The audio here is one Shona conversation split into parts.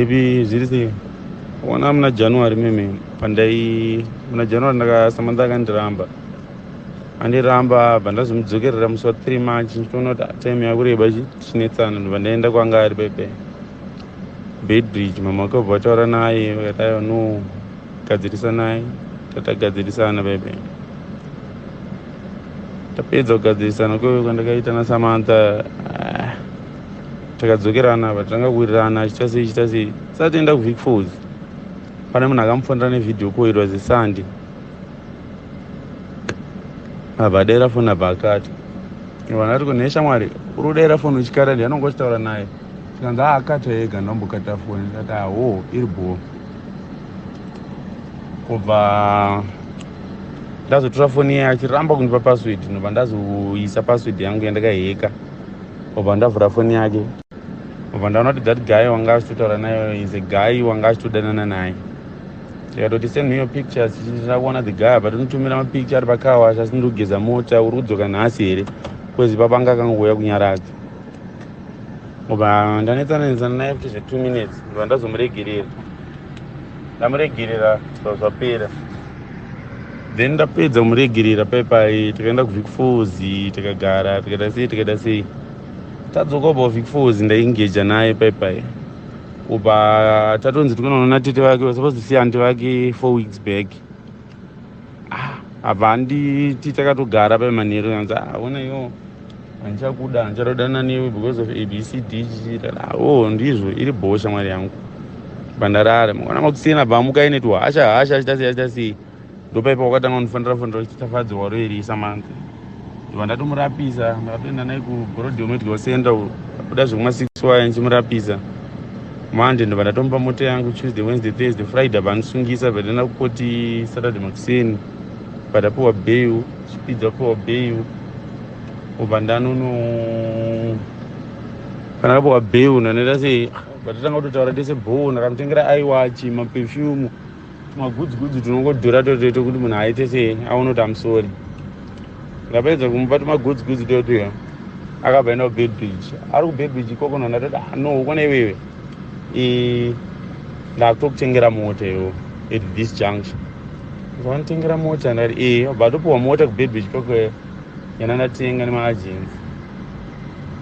Baby, ziri wana mna January mimi pandai mna January ndakasamanda kandiramba andiramba bandazomudzokerera musi wa 3 March ndoona time yakureba chinetsana ndopandaenda kwanga ari pepe Bedbridge. Mama akabva ataura naye vakati aiwa no gadzirisa naye tatagadzirisana pepe. Tapedza kugadzirisana kwewe kwandakaita naSamantha takadzokerana patanga kuwirirana achita sei sati enda kuVic Falls. Pane munhu akamufonera nevidhio call, it was a Sunday. Abva adaira foni abva akati vanati kune shamwari uri kudaira foni uchikara ndianongochitaura naye tikanzi akata ega ndambokata foni ndati aho iri bho. Kubva ndazotora foni iye achiramba kundipa password ndobva ndazoisa password yangu yandakaheka. Kubva ndavhura foni yake kubva ndaona kuti that guy wanga achitotaura naye is a guy wanga achitodanana naye. Tikatoti send me your pictures ndakuona the guy but unotumira mapicture ari pakawasha asi ndogeza mota uri kudzoka nhasi here kwezi pabanga akangouya kunyaradza. Kubva ndanetsanetsana naye kuti 2 minutes ndobva ndazomuregerera ndamuregerera zvapera. Then ndapedza kumuregerera paipai tikaenda kuVic Falls tikagara tikaita sei tadzoka kubva kuVic Falls ndaingeja naye paipai. Kubva tatonzi tikunoona tete vake was supposed to see anti vake 4 weeks back. Abva handiti takatogara paimanheru kanzi ona iwo handichakuda handichadodana newe because of abcd ndizvo iri bhosha mwari yangu. Bandarara mwana makusina bva mukaine tu hasha achita sei ndopaipa wakatanga kunifonera chitafadzwa roeri Samantha. Ndobva ndatomurapisa ndakatoenda naye kuBorodeo Medical Center kuda zvekuma 6 waye ndichimurapisa. Monday ndobva ndatomupa mota yangu Tuesday Wednesday Thursday Friday abva andisungisa bva ndaenda kukoti Saturday makuseni bva ndapiwa bail chipidza apiwa bail. Kubva ndakapiwa bail ndanoita sei batatanga kutotaura tese bho ndakamutengera iwatch maperfume tumagudzigudzi tunongodhura totoito kuti munhu aite sei aone kuti amusori. Ndapedza kumupa tumagudzigudzi totoya akabva enda kuBedbridge. Ari kuBedbridge ikoko ndandati no ukona iwewe ndakutokutengera mota iwo at this junction. Ndanditengera mota ndati batopiwa mota kuBedbridge ikoko yana ndatenga nemaagency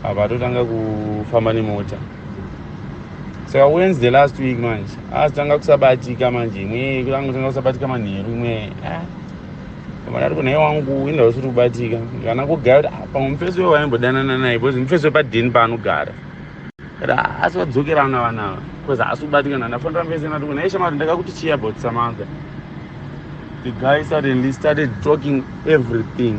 abva atotanga kufamba nemota. Saka Wednesday last week manje asitanga kusabatika manje imwe kutanga kusabatika manheru imwe ndati kunhai wangu inda usiri kubatika kana kugara kuti pamwe mufesi wewe waimbodanana naye because mufesi wepadheni paanogara asi wadzokerana vanava because haasi kubatikana. Ndafanira mufesi ndati kunhai shamwari ndakakuti chii about Samantha. The guy suddenly started talking everything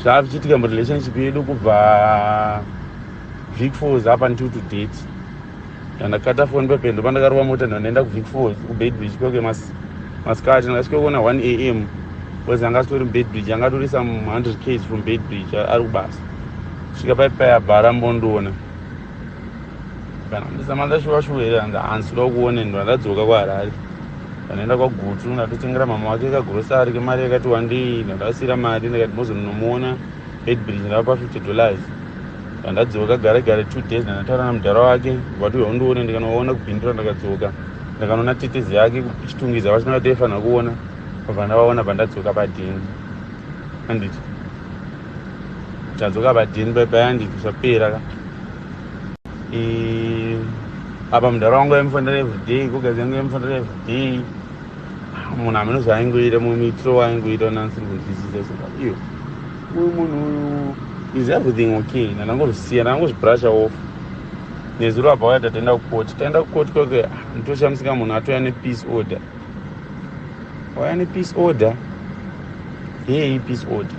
zvava zvichiitika murelationship yedu kubva Vic Falls up until to date. Ndakata foni pepe ndopa ndakarova mota ndandaenda kuVic Falls kuBedbridge kweke masikati ndakasvika kuona 1 am because anga asitori muBedbridge anga atori some 100 km from Bedbridge ari kubasa kusvika paipai abva arambondoona kana ndisamanda shuwa here handisida kuone ndo ndadzoka kuHarare. Ndanoenda kwaGutu ndatotengera mama wake kagurosari kemari yakati wandei ndakasiyira mari ndikati mozonomuona Bedbridge ndavapa $50. Ndadzoka gare 2 days ndataura namudhara wake vati undione ndikanoona kubhindura ndakadzoka ndikanoona tetezi yake kuchitungiza vachinoti aifanira kuona kubva ndavaona pandadzoka padheni handiti ndadzoka padheni paipai handiti zvapera apa mudhara wangu aimufonera everyday kugazi yangu aimufonera everyday munhu hamene zvaaingoita mumitiro waaingoita unansiri kunzwisisa saka iyo uyu munhu uyu is everything okay. Ndandangozvisiya ndangozvibrusha off nezuro abva waya tataenda kukoti kweke nditoshamisika munhu atoya nepeace order. Waya nepeace order yei peace order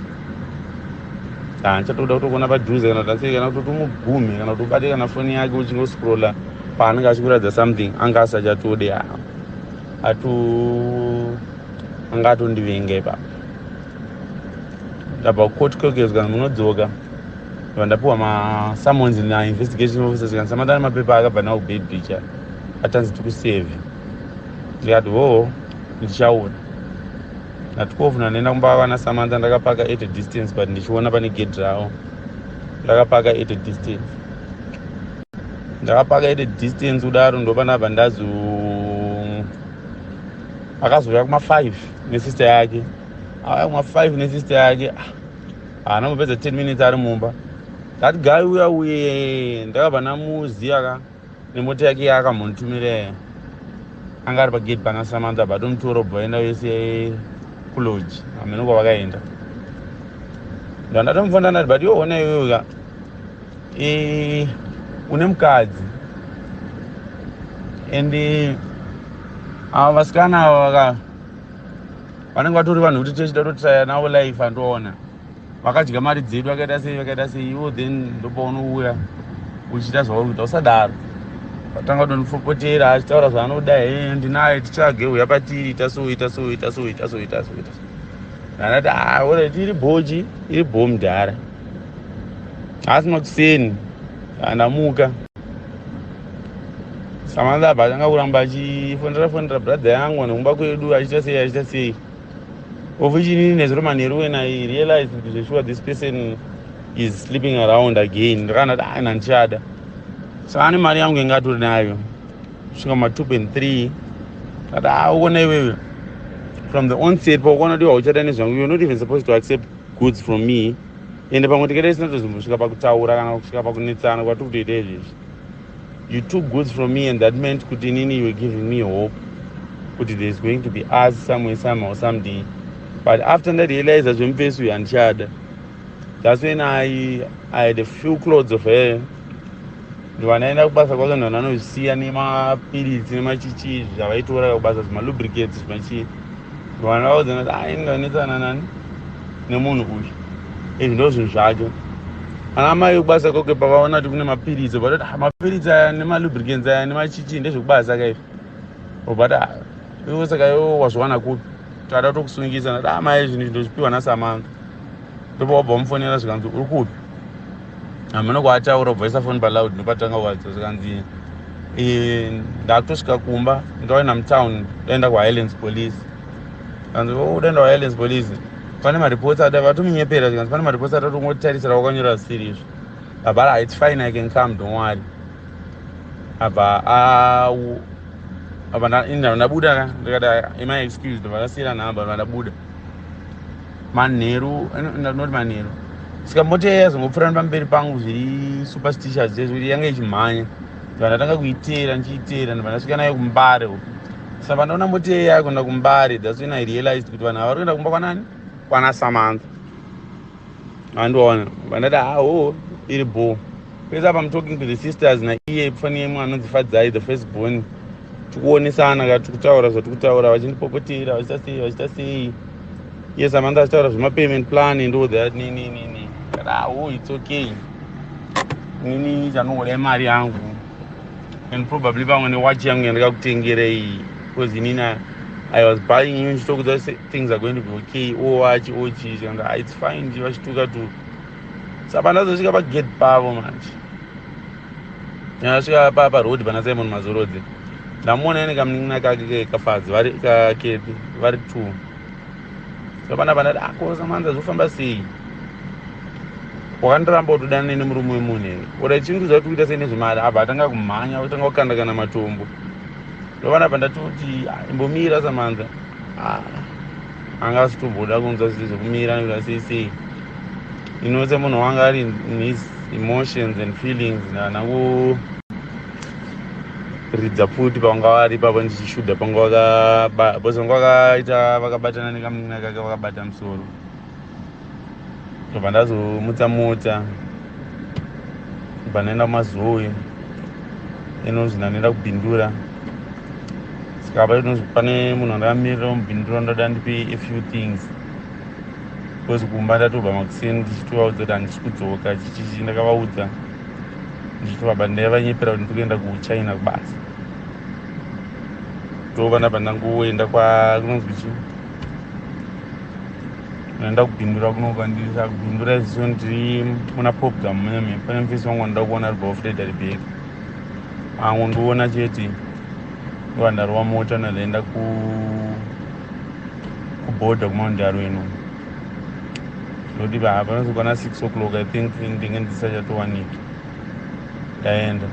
handichatoda kutokuona padhuze kana kuti kana kuti umugume kana kuti ubate kana foni yake uchingoscrolla paanenge achikuratidza something anga asachatode anga atondivenga ipapo. Ndabva kukoti kweke zvikanzi munodzoka ndapiwa masummons nainvestigation officers kana Samantha nemapepa akabva nawo kuBedbridge atanzi tikusevhe. Ndikati ndichaona na 12 ndanoenda kumbava naSamantha ndakapaka at a distance but ndichiona pane gate rawo ndakapaka at a distance. ndakapaka ite distance kudaro ndopanapa akazouya kuma-5 nesister yake auya kuma-5 nesister yake haana mupedza 10 minutes ari mumba ndati gai uye ndakabva namuziya nemota yake yaakamontumire anga ari pagate pana Samantha batomutoro aenda wese kuloji hamene kwavakaenda ndandatomufanda ndati but yoona iyoyoka une mukadzi and ava vasikana ava vanenge vatori vanhu kuti tichida totraya navo life andoona vakadya mari dzedu vakaita sei iwo then ndopaunouya uchiita zvaurikuita usadaro vatanga kudonifopotera achitaura zvaanoda ndinaye tichage uya patiri ita so andati already iri bhochi iri bho mudhara asina kuseni andamuka Samantha batanga kuramba achifondera brother yangu nekumba kwedu achita sei offichinini nezuro manheru when I realized that sure this person is sleeping around again ndakana nandichada so ane mari yangu ingatori nayo kusvika ma2 and 3 kati uona iwewe from the onset paukuona kuti hauchada nezvangu you're not even supposed to accept goods from me ende pamwe tikada isinazozimbosvika pakutaura kana kusvika pakunetsana kwatiri kutoita izvezvi you took goods from me and that meant kuti nini you were giving me hope kuti there is going to be us somewhere somehow someday but after that realize that zvemupesi uyu handichada that's when I had a few clothes of her ndivanaenda kubasa kwake ndivana anozisiya nemapiritsi nemachichi zvavaitora kubasa zvimalubricates zvimachii ndivana vaodzana kuti inganetsana nani nemunhu uyu izvi ndo zvinhu zvake ana mai kubasa kwake pavaona kuti kune mapiritsi vatoti mapiritsi aya nemalubricants aya nemachichi ndezvekubasa kaizvi but iwo saka iwo wazviwana kupi tada tokusungisa nati amai zvinhu ndozvipiwa naSamantha ndopa wabva wamufonera zvikanzi uri kupi hamuna kuataura bvaisa phone paloud ndopatanga kuwadza zvikanzi ndakutosvika kumba ndaenda mutown ndaenda kuHighlands police kanzi udaenda kuHighlands police pane maripoti ada vatomunyepera zvikanzi pane maripoti ada tongotarisira wakanyora zvisiri izvi abva it's fine I can come don't worry abva ndabuda ndikati my excuse ndavakasiyira nhamba ndabuda manheru not manheru saka mota yazongopfuura pamberi pangu zviri superstitious zvezvekuti yanga ichimhanya ndatanga kuiteera ndichiiteera ndibva ndasvika nayo kumbare saka pandaona mota yakuenda kumbare that's when I realized kuti vanhu vari kuenda kumba kwanani kwanaSamantha andoona vandati iri bho pese apa I'm talking to the sisters naiye pfani yemwe anonzifadzai the first born tikuonesana kati kutaura zvatikutaura vachindipopotera vachita sei iye Samantha achitaura zvemapayment plan ndo that nini kati it's okay nini chanongorei mari yangu and probably pamwe newachi yangu yandikakutengerei because inini I was buying you nchitoku that things are going to be okay owachi ochi and it's fine vachituka tu saka ndazosvika pagate pavo manje ndasvika parodi pana Simon Mazorodzi ndamuona ine kamunin'ina kake kafadzi vari kakepi vari 2 so panapa ndati Samantha zvofamba sei wakandoramba kutodana nene murume wemunhu here ura chingudza kuti kuita sei nezvemari abva atanga kumhanya otanga kukandakana matombo ndopanapa ndatoti imbomira Samantha anga asitomboda kunzwa zviri zvokumira nekuda sei inose munhu wanga ari in his emotions and feelings nanangu ridza pfuti pavanga vari ipapo ndichishuda pangu bosongo vakaita vakabatana nekamunin'ina kake vakabata musoro ndobva ndazomutsa mota ndobva ndaenda kumazoe inonzi ndanoenda kubhindura saka apa inonzi pane munhu andakamirira mubhindura ndoda ndipe a few things because kumba ndatobva makuseni ndichitovaudza kuti handisi kudzoka chichichi ndakavaudza ndichitobva ndaivanyepera kuti ndikuenda kuChina kubasa ndobva ndabva ndangoenda kunonzwi chii naenda kubhindura kunokandisa kubhindura isiso ndiri muna popgam mune pane mufesi wangu wandida kuona ari baofreda bheki angu ndoona chete ndova ndarova mota nandaenda kubhodha kumaundaro ino ndoti panozokwana 6 o'clock I think ndinge ndisachatowanika ndaenda